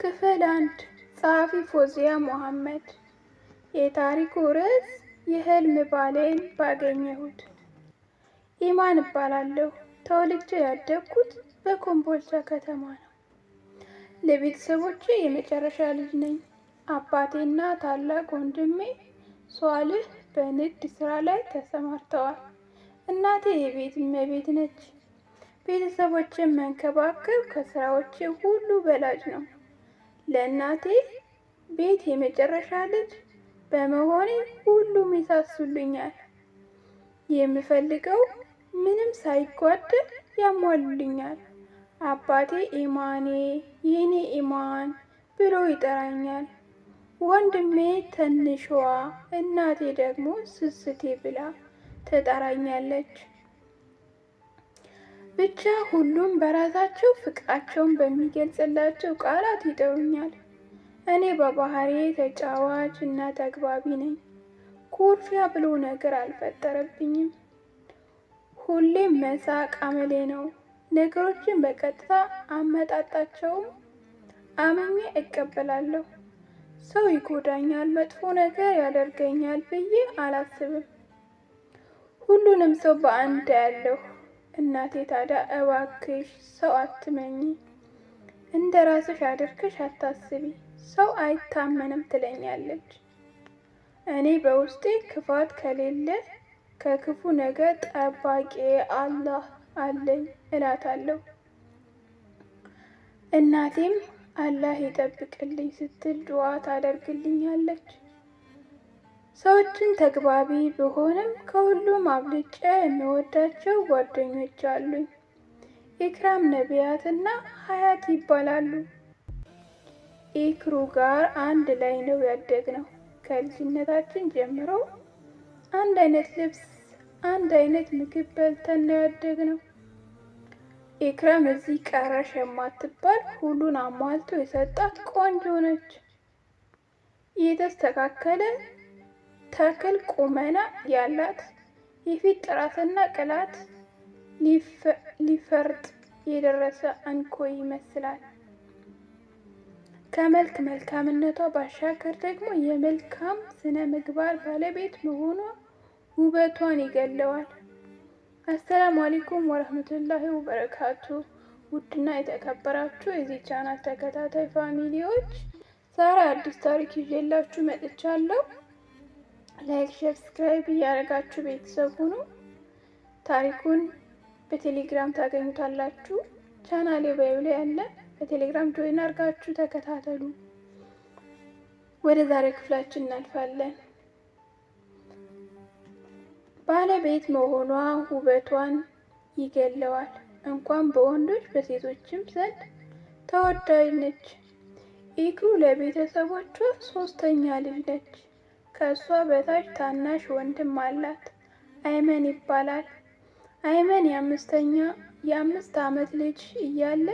ክፍል 1 ጸሐፊ ፎዚያ መሐመድ። የታሪኩ ርዕስ የህልም ባሌን ባገኘሁት። ኢማን እባላለሁ። ተወልጄ ያደግኩት በኮምቦልቻ ከተማ ነው። ለቤተሰቦቼ የመጨረሻ ልጅ ነኝ። አባቴና ታላቅ ወንድሜ ሷልህ በንግድ ስራ ላይ ተሰማርተዋል። እናቴ የቤት እመቤት ነች። ቤተሰቦችን መንከባከብ ከስራዎቼ ሁሉ በላጭ ነው። ለእናቴ ቤት የመጨረሻ ልጅ በመሆኔ ሁሉም ይሳሱልኛል። የምፈልገው ምንም ሳይጓደል ያሟሉልኛል። አባቴ ኢማኔ፣ የኔ ኢማን ብሎ ይጠራኛል። ወንድሜ ትንሿ፣ እናቴ ደግሞ ስስቴ ብላ ትጠራኛለች። ብቻ ሁሉም በራሳቸው ፍቅራቸውን በሚገልጽላቸው ቃላት ይጠሩኛል። እኔ በባህሪዬ ተጫዋች እና ተግባቢ ነኝ። ኩርፊያ ብሎ ነገር አልፈጠረብኝም። ሁሌም መሳቅ አመሌ ነው። ነገሮችን በቀጥታ አመጣጣቸውም አምኜ እቀበላለሁ። ሰው ይጎዳኛል፣ መጥፎ ነገር ያደርገኛል ብዬ አላስብም። ሁሉንም ሰው በአንድ ያለሁ። እናቴ ታዲያ እባክሽ ሰው አትመኝ፣ እንደ ራስሽ አድርገሽ አታስቢ፣ ሰው አይታመንም ትለኛለች። እኔ በውስጤ ክፋት ከሌለ ከክፉ ነገር ጠባቂ አላህ አለኝ እላታለሁ። እናቴም አላህ ይጠብቅልኝ ስትል ዱዓ ታደርግልኛለች። ሰዎችን ተግባቢ ብሆንም ከሁሉም አብልጬ የሚወዳቸው ጓደኞች አሉኝ። ኢክራም፣ ነቢያት እና ሀያት ይባላሉ። ኢክሩ ጋር አንድ ላይ ነው ያደግነው። ከልጅነታችን ጀምሮ አንድ አይነት ልብስ፣ አንድ አይነት ምግብ በልተን ነው ያደግነው። ኢክራም እዚህ ቀረሽ የማትባል ሁሉን አሟልቶ የሰጣት ቆንጆ ነች። የተስተካከለ ተክል ቁመና ያላት፣ የፊት ጥራትና ቅላት ሊፈርጥ የደረሰ እንኮይ ይመስላል። ከመልክ መልካምነቷ ባሻገር ደግሞ የመልካም ስነ ምግባር ባለቤት መሆኗ ውበቷን ይገለዋል። አሰላሙ አለይኩም ወረህመቱላሂ ወበረካቱ። ውድና የተከበራችሁ የዚህ ቻናል ተከታታይ ፋሚሊዎች፣ ዛሬ አዲስ ታሪክ ይዤላችሁ መጥቻለሁ። ላይክ፣ ሰብስክራይብ እያደረጋችሁ ቤተሰብ ሁኑ። ታሪኩን በቴሌግራም ታገኙታላችሁ። ቻናሌ ባዩ ላይ ያለ፣ በቴሌግራም ጆይን አድርጋችሁ ተከታተሉ። ወደ ዛሬ ክፍላችን እናልፋለን። ባለቤት መሆኗ ውበቷን ይገለዋል። እንኳን በወንዶች በሴቶችም ዘንድ ተወዳጅ ነች። ኢክሩ ለቤተሰቦቿ ሶስተኛ ልጅ ነች። ከእሷ በታች ታናሽ ወንድም አላት። አይመን ይባላል። አይመን የአምስት ዓመት ልጅ እያለ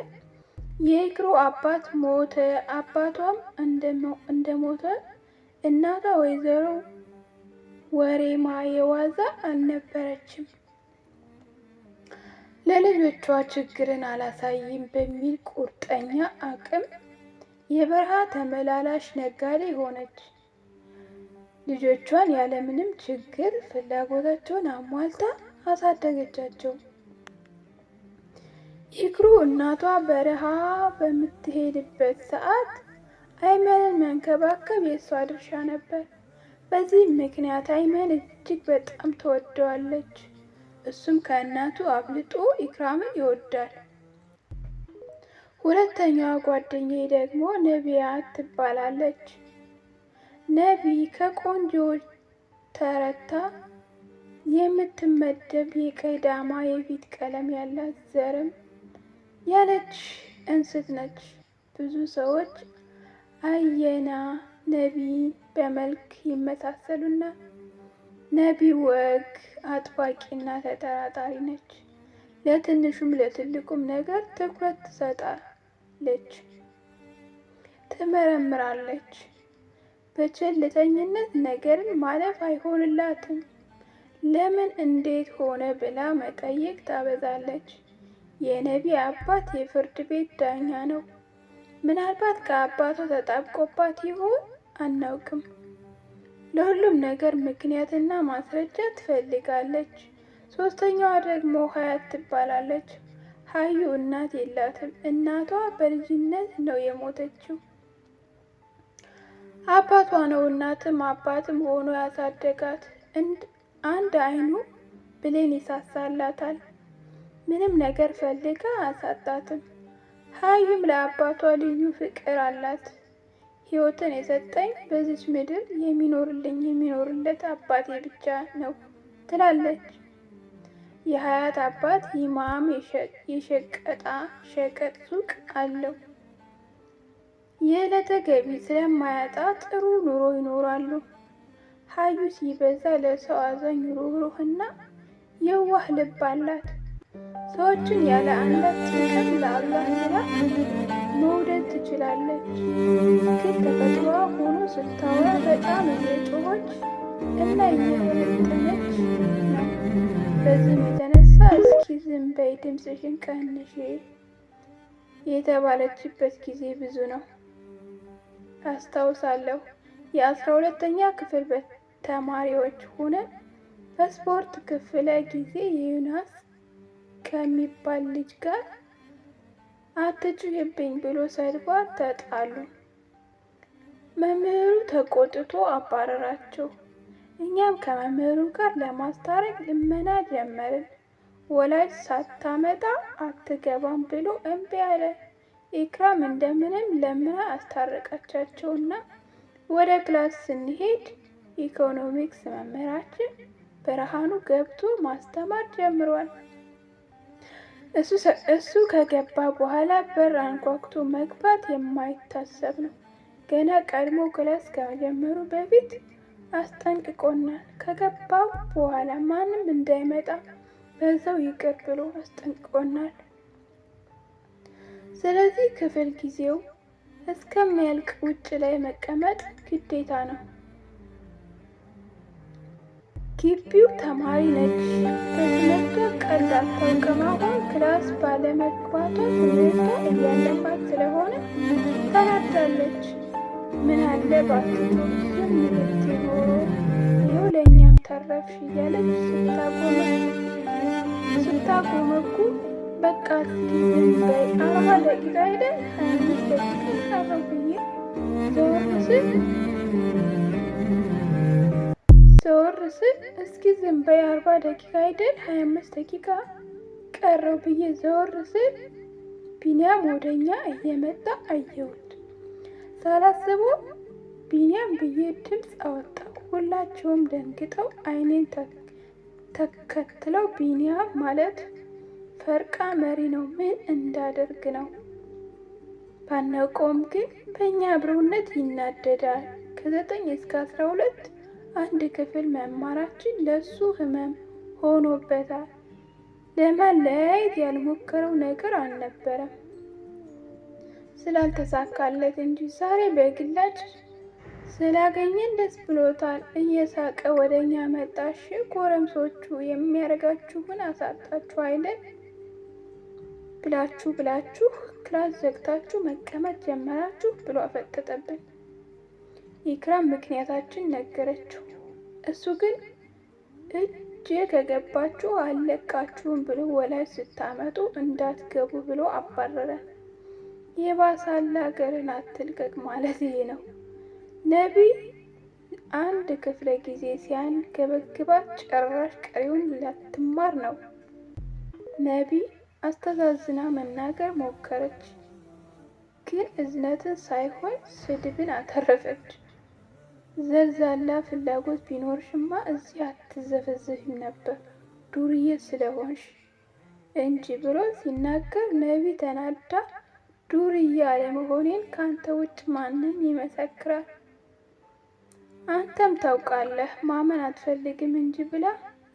የኢክሩ አባት ሞተ። አባቷም እንደሞተ እናቷ ወይዘሮ ወሬማ የዋዛ አልነበረችም። ለልጆቿ ችግርን አላሳይም በሚል ቁርጠኛ አቅም የበረሃ ተመላላሽ ነጋዴ ሆነች። ልጆቿን ያለምንም ችግር ፍላጎታቸውን አሟልታ አሳደገቻቸው። ኢክሩ እናቷ በረሃ በምትሄድበት ሰዓት አይመንን መንከባከብ የእሷ ድርሻ ነበር። በዚህ ምክንያት አይመን እጅግ በጣም ትወደዋለች። እሱም ከእናቱ አብልጦ ኢክራምን ይወዳል። ሁለተኛዋ ጓደኛዬ ደግሞ ነቢያት ትባላለች። ነቢ ከቆንጆዎች ተረታ የምትመደብ የቀዳማ የፊት ቀለም ያላት ዘርም ያለች እንስት ነች። ብዙ ሰዎች አየና ነቢ በመልክ ይመሳሰሉና ነቢ ወግ አጥባቂና ተጠራጣሪ ነች። ለትንሹም ለትልቁም ነገር ትኩረት ትሰጣለች፣ ትመረምራለች። በቸልተኝነት ነገርን ማለፍ አይሆንላትም። ለምን እንዴት ሆነ ብላ መጠየቅ ታበዛለች። የነቢ አባት የፍርድ ቤት ዳኛ ነው። ምናልባት ከአባቷ ተጣብቆባት ይሆን? አናውቅም። ለሁሉም ነገር ምክንያትና ማስረጃ ትፈልጋለች። ሶስተኛዋ ደግሞ ሀያት ትባላለች። ሀዩ እናት የላትም። እናቷ በልጅነት ነው የሞተችው። አባቷ ነው እናትም አባትም ሆኖ ያሳደጋት። አንድ አይኑ ብሌን ይሳሳላታል። ምንም ነገር ፈልጋ አያሳጣትም። ሀዩም ለአባቷ ልዩ ፍቅር አላት። ሕይወትን የሰጠኝ በዚች ምድር የሚኖርለት አባቴ ብቻ ነው ትላለች። የሀያት አባት ኢማም የሸቀጣ ሸቀጥ ሱቅ አለው። የዕለተ ገቢ ስለማያጣ ጥሩ ኑሮ ይኖራሉ። ሀዩ ሲበዛ ለሰው አዛኝ፣ ሩህሩህና የዋህ ልብ አላት። ሰዎችን ያለ አንዳች ጥቅም ለአላህ ብላ መውደድ ትችላለች። ግን ተፈጥሮዋ ሆኖ ስታወራ በጣም እየጮኸች እና እየፈለጠነች ነው። በዚህም የተነሳ እስኪ ዝም በይ ድምፅሽን ቀንሺ የተባለችበት ጊዜ ብዙ ነው። አስታውሳለሁ የ12ኛ ክፍል ተማሪዎች ሆነን በስፖርት ክፍለ ጊዜ ዩናስ ከሚባል ልጅ ጋር አትጩህብኝ ብሎ ሰድቧት ተጣሉ። መምህሩ ተቆጥቶ አባረራቸው። እኛም ከመምህሩ ጋር ለማስታረቅ ልመና ጀመርን። ወላጅ ሳታመጣ አትገባም ብሎ እምቢ አለ። ኢክራም እንደምንም ለምና አስታረቀቻቸውና ወደ ክላስ ስንሄድ ኢኮኖሚክስ መምህራችን ብርሃኑ ገብቶ ማስተማር ጀምሯል። እሱ ከገባ በኋላ በር አንኳኩቶ መግባት የማይታሰብ ነው። ገና ቀድሞ ክላስ ከመጀመሩ በፊት አስጠንቅቆናል። ከገባው በኋላ ማንም እንዳይመጣ በዛው ይቅር ብሎ አስጠንቅቆናል። ስለዚህ ክፍል ጊዜው እስከሚያልቅ ውጭ ላይ መቀመጥ ግዴታ ነው። ግቢው ተማሪ ነች። በትምህርቷ ቀልድ አታውቅም። አሁን ክላስ ባለመግባቷ ትምህርቷ እያለፋት ስለሆነ ተናዳለች። ምን አለ ባትተው ዝም ብትይ ኖሮ ይኸው ለእኛም ተረፍሽ እያለች ስታጎመጉ በቃ እስኪ ዝም በይ 40 ደቂቃ አይደል 25 ደቂቃ ቀረው ብዬ ዘወር ስል እስኪ ዝም በይ 40 ደቂቃ አይደል 25 ደቂቃ ቀረው ብዬ ዘወር ስል ቢኒያም ወደኛ እየመጣ አየሁት። ሳላስበው ቢኒያም ብዬ ድምፅ አወጣሁ። ሁላቸውም ደንግጠው አይኔን ተከትለው ቢኒያም ማለት ፈርቃ መሪ ነው። ምን እንዳደርግ ነው ባናውቀውም ግን በእኛ አብረውነት ይናደዳል። ከ9 እስከ 12 አንድ ክፍል መማራችን ለሱ ህመም ሆኖበታል። ለማለያየት ያልሞከረው ነገር አልነበረም ስላልተሳካለት እንጂ ዛሬ በግላጭ ስላገኘን ደስ ብሎታል። እየሳቀ ወደኛ መጣሽ። ጎረምሶቹ የሚያደርጋችሁን አሳጣችሁ አይደል ብላችሁ ክላስ ዘግታችሁ መቀመጥ ጀመራችሁ ብሎ አፈጠጠብን። ኢክራም ምክንያታችን ነገረችው። እሱ ግን እጅ ከገባችሁ አልለቃችሁም ብሎ ወላጅ ስታመጡ እንዳትገቡ ብሎ አባረረን። የባሳላ ሀገርን አትልቀቅ ማለት ይሄ ነው። ነቢይ አንድ ክፍለ ጊዜ ሲያንገበግባት ጭራሽ ቀሪውን ላትማር ነው። ነቢይ አስተዛዝና መናገር ሞከረች፣ ግን እዝነትን ሳይሆን ስድብን አተረፈች። ዘልዛላ ፍላጎት ቢኖርሽማ እዚህ አትዘፈዘፊም ነበር ዱርዬ ስለሆንሽ እንጂ ብሎ ሲናገር ነቢይ ተናዳ ዱርዬ አለመሆኔን ካንተ ውጭ ማንም ይመሰክራል፣ አንተም ታውቃለህ ማመን አትፈልግም እንጂ ብላ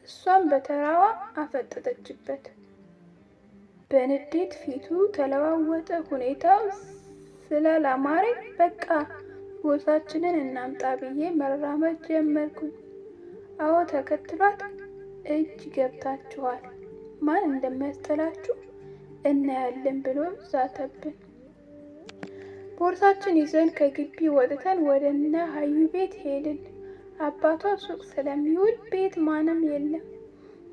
እሷም በተራዋ አፈጠጠችበት። በንዴት ፊቱ ተለዋወጠ። ሁኔታው ስላላማረኝ በቃ ቦታችንን እናምጣ ብዬ መራመድ ጀመርኩኝ። አዎ ተከትሏት እጅ ገብታችኋል፣ ማን እንደሚያስጠላችሁ እናያለን ብሎ ዛተብን። ቦርሳችን ይዘን ከግቢ ወጥተን ወደ እነ ሀዩ ቤት ሄድን። አባቷ ሱቅ ስለሚውል ቤት ማንም የለም።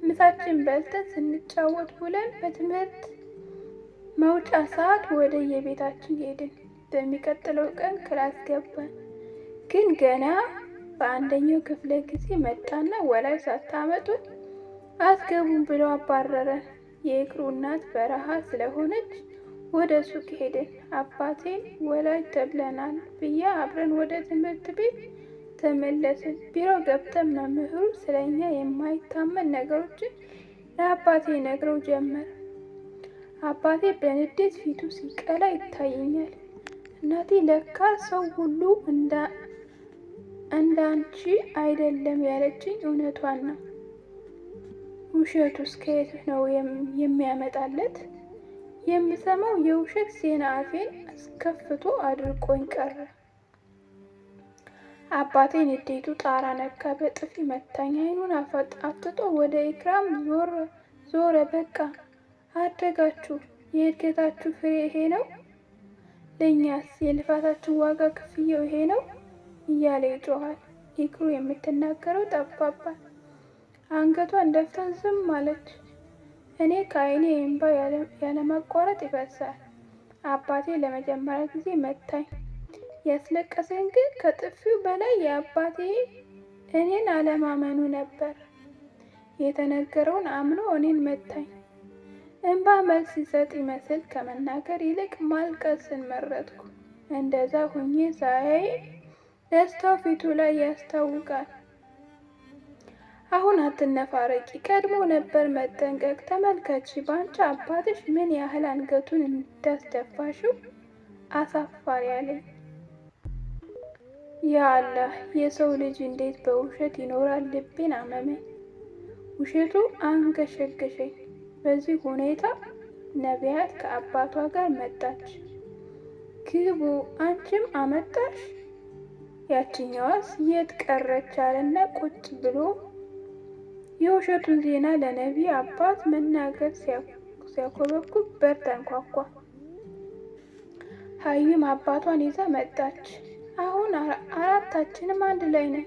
ምሳችን በልተን ስንጫወት ውለን በትምህርት መውጫ ሰዓት ወደ የቤታችን ሄድን። በሚቀጥለው ቀን ክላስ ገባን። ግን ገና በአንደኛው ክፍለ ጊዜ መጣና ወላጅ ሳታመጡ አትገቡም ብሎ አባረረን። የእግሩ እናት በረሃ ስለሆነች ወደ ሱቅ ሄድን። አባቴን ወላጅ ተብለናል ብዬ አብረን ወደ ትምህርት ቤት ተመለስን። ቢሮ ገብተን መምህሩ ስለኛ የማይታመን ነገሮችን ለአባቴ ነግረው ጀመር። አባቴ በንዴት ፊቱ ሲቀላ ይታየኛል። እናቴ ለካ ሰው ሁሉ እንዳንቺ አይደለም ያለችኝ እውነቷን ነው። ውሸቱስ ከየት ነው የሚያመጣለት? የምሰማው የውሸት ዜና አፌን አስከፍቶ አድርቆኝ ቀረ። አባቴ ንዴቱ ጣራ ነካ። በጥፊ መታኝ። አይኑን አፍጥጦ ወደ ኢክራም ዞረ። በቃ አደጋችሁ፣ የእድገታችሁ ፍሬ ይሄ ነው? ለእኛስ የልፋታችሁ ዋጋ ክፍያው ይሄ ነው እያለ ይጮኋል። ኢክሩ የምትናገረው ጠፋባት። አንገቷን ደፍታ ዝም አለች። እኔ ከዓይኔ እንባ ያለማቋረጥ ይፈሳል። አባቴ ለመጀመሪያ ጊዜ መታኝ። ያስለቀሰኝ ግን ከጥፊው በላይ የአባቴ እኔን አለማመኑ ነበር። የተነገረውን አምኖ እኔን መታኝ። እንባ መልስ ሲሰጥ ይመስል ከመናገር ይልቅ ማልቀስን መረጥኩ። እንደዛ ሁኜ ሳያይ ደስታው ፊቱ ላይ ያስታውቃል። አሁን አትነፋረቂ፣ ቀድሞ ነበር መጠንቀቅ። ተመልከቺ፣ በአንቺ አባትሽ ምን ያህል አንገቱን እንዳስደፋሽው። አሳፋሪ አለኝ። ያ አላህ፣ የሰው ልጅ እንዴት በውሸት ይኖራል? ልቤን አመመኝ። ውሸቱ አንገሸገሸኝ። በዚህ ሁኔታ ነቢያት ከአባቷ ጋር መጣች። ግቡ፣ አንቺም አመጣሽ? ያችኛዋስ የት ቀረች? አለና ቁጭ ብሎ የውሸቱን ዜና ለነቢይ አባት መናገር ሲያኮበኩብ በር ተንኳኳ። ሀዩም አባቷን ይዛ መጣች። አሁን አራታችንም አንድ ላይ ነን።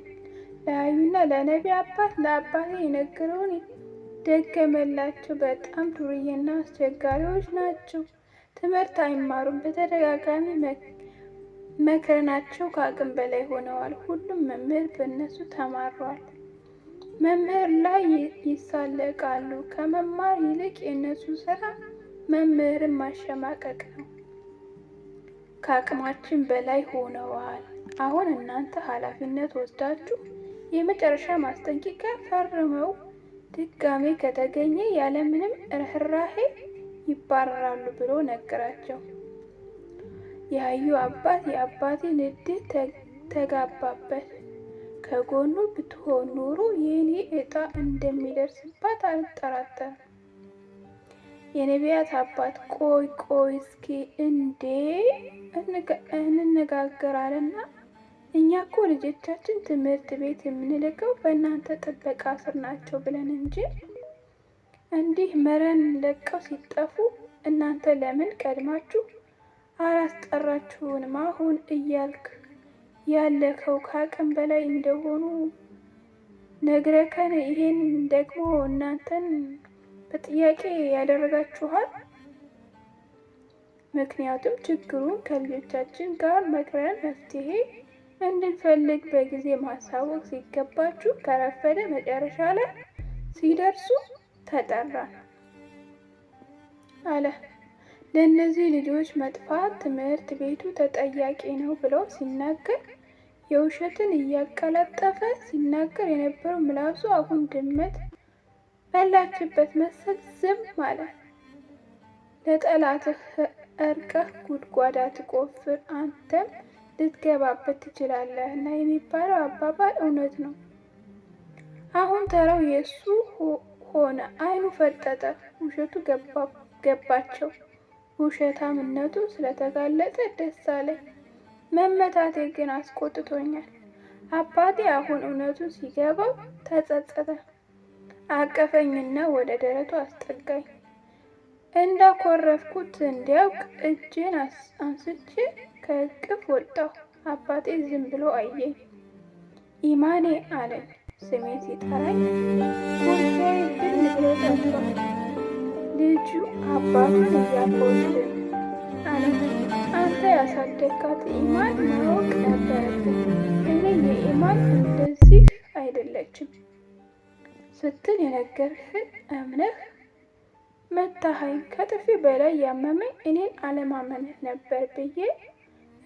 ለሀዩና ለነቢይ አባት ለአባቴ የነገረውን ደገመላቸው። በጣም ዱርዬና አስቸጋሪዎች ናቸው። ትምህርት አይማሩም። በተደጋጋሚ መክረናቸው ከአቅም በላይ ሆነዋል። ሁሉም መምህር በእነሱ ተማሯል። መምህር ላይ ይሳለቃሉ። ከመማር ይልቅ የእነሱ ስራ መምህርን ማሸማቀቅ ነው። ከአቅማችን በላይ ሆነዋል። አሁን እናንተ ኃላፊነት ወስዳችሁ የመጨረሻ ማስጠንቀቂያ ፈርመው ድጋሜ ከተገኘ ያለምንም ርህራሄ ይባረራሉ ብሎ ነገራቸው። የሀዩ አባት የአባቴ ንዴት ተጋባበት። ከጎኑ ብትሆን ኖሮ የኔ እጣ እንደሚደርስባት አልጠራጠርም። የነቢያት አባት ቆይ እስኪ እንዴ እንነጋገራልና እኛ እኮ ልጆቻችን ትምህርት ቤት የምንልከው በእናንተ ጥበቃ ስር ናቸው ብለን እንጂ እንዲህ መረን ለቀው ሲጠፉ እናንተ ለምን ቀድማችሁ አላስጠራችሁንም? አሁን እያልክ ያለከው ከአቅም በላይ እንደሆኑ ነግረከን ይሄን ደግሞ እናንተን በጥያቄ ያደረጋችኋል። ምክንያቱም ችግሩን ከልጆቻችን ጋር መክረን መፍትሄ እንድንፈልግ በጊዜ ማሳወቅ ሲገባችሁ ከረፈደ መጨረሻ ላይ ሲደርሱ ተጠራን አለ። ለእነዚህ ልጆች መጥፋት ትምህርት ቤቱ ተጠያቂ ነው ብለው ሲናገር የውሸትን እያቀላጠፈ ሲናገር የነበረው ምላሱ አሁን ድመት በላችበት መሰል ዝም አለ። ለጠላትህ እርቀህ ጉድጓድ አትቆፍር፣ አንተም ልትገባበት ትችላለህ እና የሚባለው አባባል እውነት ነው። አሁን ተራው የእሱ ሆነ። አይኑ ፈጠጠ። ውሸቱ ገባቸው። ውሸታምነቱ ስለተጋለጠ ደስ አለኝ። መመታቴ ግን አስቆጥቶኛል። አባቴ አሁን እውነቱን ሲገባው ተጸጸተ። አቀፈኝና ወደ ደረቱ አስጠጋኝ። እንዳኮረፍኩት እንዲያውቅ እጄን አንስቼ ከእቅፍ ወጣሁ። አባቴ ዝም ብሎ አየኝ። ኢማኔ አለኝ። ስሜን ሲጠራኝ ጉርሻዬ ብን ብሎ ጠፋ። ልጁ አባቱን እያኮልን አለ። አንተ ያሳደግካት ኢማን ማወቅ ነበረብን። እኔ የኢማን እንደዚህ አይደለችም ስትል የነገርህን እምነህ መታኸኝ። ከጥፊ በላይ ያመመኝ እኔን አለማመንህ ነበር ብዬ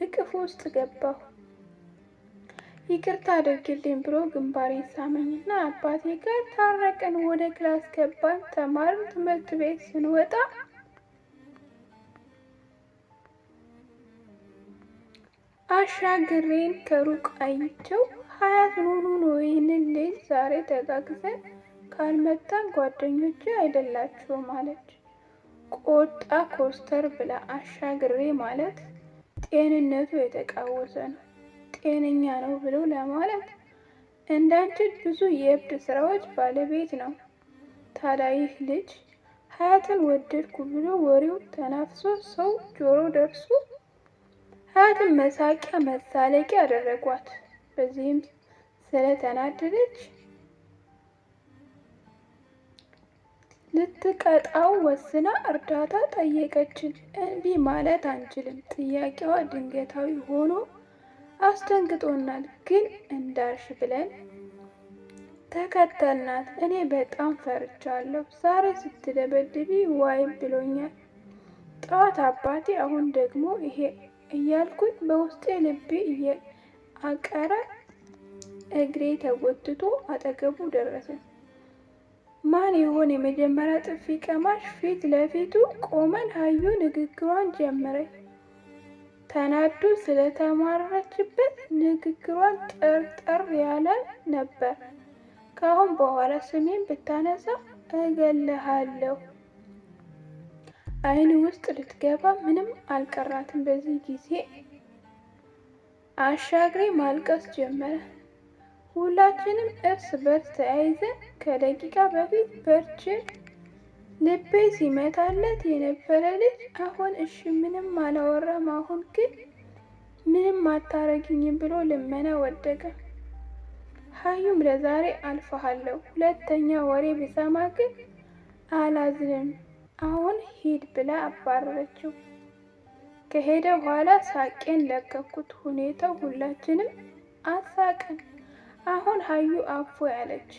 እቅፍ ውስጥ ገባሁ። ይቅርታ አድርግልኝ ብሎ ግንባሬን ሳመኝና አባቴ ጋር ታረቅን። ወደ ክላስ ገባን፣ ተማርን። ትምህርት ቤት ስንወጣ አሻግሬን ከሩቅ አይቼው ሀያት ኑኑ ነው ይህንን ልጅ ዛሬ ተጋግዘን ካልመጣን ጓደኞቼ አይደላችሁም አለች። ቆጣ ኮስተር ብላ አሻግሬ ማለት ጤንነቱ የተቃወሰ ነው፣ ጤነኛ ነው ብሎ ለማለት እንዳንቺ ብዙ የእብድ ስራዎች ባለቤት ነው። ታዲያ ይህ ልጅ ሀያትን ወደድኩ ብሎ ወሬው ተናፍሶ ሰው ጆሮ ደርሶ ሀያትን መሳቂያ መሳለቂያ አደረጓት። በዚህም ስለተናደደች ልትቀጣው ወስና እርዳታ ጠየቀችን። እምቢ ማለት አንችልም። ጥያቄዋ ድንገታዊ ሆኖ አስደንግጦናል፣ ግን እንዳልሽ ብለን ተከተልናት። እኔ በጣም ፈርቻለሁ። ዛሬ ስትደበድቢ ዋይ ብሎኛል። ጠዋት አባቴ፣ አሁን ደግሞ ይሄ እያልኩኝ በውስጤ ልቤ እየአቀረ እግሬ ተጎትቶ አጠገቡ ደረስን። ማን ይሆን የመጀመሪያ ጥፊ ቀማሽ? ፊት ለፊቱ ቆመን ሀዩ ንግግሯን ጀመረች። ተናዶ ስለተማረችበት ንግግሯን ጠርጠር ያለ ነበር። ከአሁን በኋላ ስሜን ብታነሳ እገልሃለሁ። አይን ውስጥ ልትገባ ምንም አልቀራትም። በዚህ ጊዜ አሻግሬ ማልቀስ ጀመረ። ሁላችንም እርስ በርስ ተያይዘን ከደቂቃ በፊት በርችን ልቤ ሲመታለት የነበረ ልጅ አሁን እሺ ምንም አላወራም። አሁን ግን ምንም አታረጊኝም ብሎ ልመና ወደቀ። ሀዩም ለዛሬ አልፈሃለሁ፣ ሁለተኛ ወሬ ብሰማ ግን አላዝንም፣ አሁን ሂድ ብላ አባረረችው። ከሄደ በኋላ ሳቄን ለቀኩት። ሁኔታው ሁላችንም አሳቀን። አሁን ሀዩ አፎ ያለች።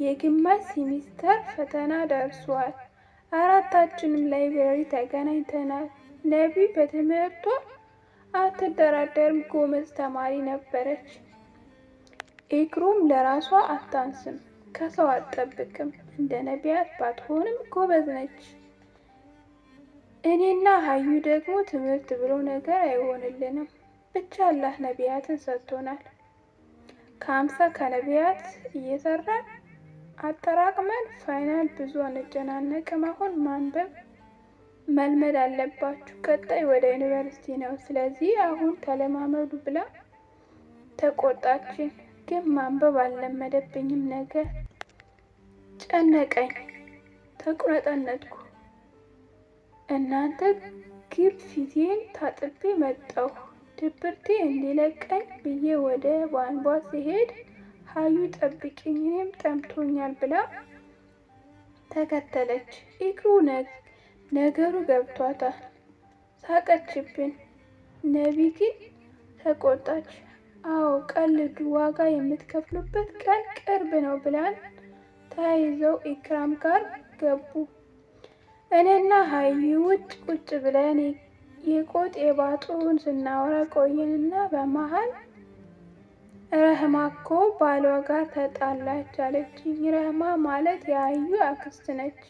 የግማሽ ሴሚስተር ፈተና ደርሷል። አራታችንም ላይብረሪ ተገናኝተናል። ነቢ በትምህርቷ አትደራደርም፣ ጎበዝ ተማሪ ነበረች። ኢክሩም ለራሷ አታንስም፣ ከሰው አትጠብቅም፣ እንደ ነቢያት ባትሆንም ጎበዝ ነች። እኔና ሀዩ ደግሞ ትምህርት ብሎ ነገር አይሆንልንም። ብቻ አላህ ነቢያትን ሰጥቶናል። ከ50 ከነቢያት እየሰራን አጠራቅመን ፋይናል ብዙ አንጨናነቅም። አሁን ማንበብ መልመድ አለባችሁ። ቀጣይ ወደ ዩኒቨርሲቲ ነው። ስለዚህ አሁን ተለማመዱ ብላ ተቆጣችን። ግን ማንበብ አልለመደብኝም። ነገር ጨነቀኝ፣ ተቁነጠነጥኩ። እናንተ ግብ ፊቴን ታጥቤ መጣሁ። ድብርቴ እንዲለቀኝ ብዬ ወደ ቧንቧ ሲሄድ ሀዩ ጠብቂኝ እኔም ጠምቶኛል ብላ ተከተለች። ኢክሩ ነገሩ ገብቷታል። ሳቀችብን። ነቢ ግን ተቆጣች። አዎ ቀልዱ፣ ዋጋ የምትከፍሉበት ቀን ቅርብ ነው ብላን ተያይዘው ኢክራም ጋር ገቡ። እኔና ሀዩ ውጭ ቁጭ ብለን የቆጥ የባጡን ስናወራ ቆየንና በመሀል ረህማ እኮ ባሏ ጋር ተጣላች አለችኝ። ረህማ ማለት የሀዩ አክስት ነች።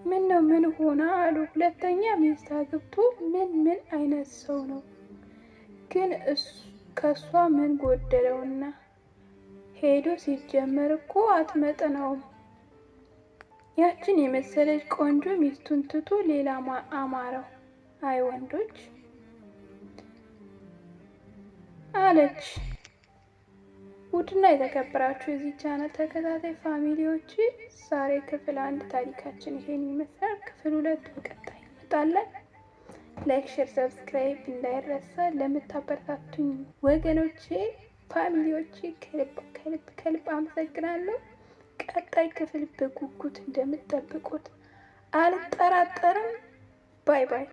ምን ነው ምን ሆና አሉ። ሁለተኛ ሚስት አግብቶ ምን አይነት ሰው ነው ግን ከሷ ምን ጎደለውና ሄዶ ሲጀመር እኮ አትመጥነውም። ያችን የመሰለች ቆንጆ ሚስቱን ትቶ ሌላ አማረው። አይ ወንዶች አለች። ውድና የተከበራችሁ የዚህ ቻናል ተከታታይ ፋሚሊዎች ዛሬ ክፍል 1 ታሪካችን ይሄን ይመስላል። ክፍል 2 በቀጣይ እንመጣለን። ላይክ፣ ሼር፣ ሰብስክራይብ እንዳይረሳ። ለምታበረታቱኝ ወገኖቼ ፋሚሊዎቼ ከልብ አመሰግናለሁ። ቀጣይ ክፍል በጉጉት እንደምትጠብቁት አልጠራጠርም። ባይ ባይ።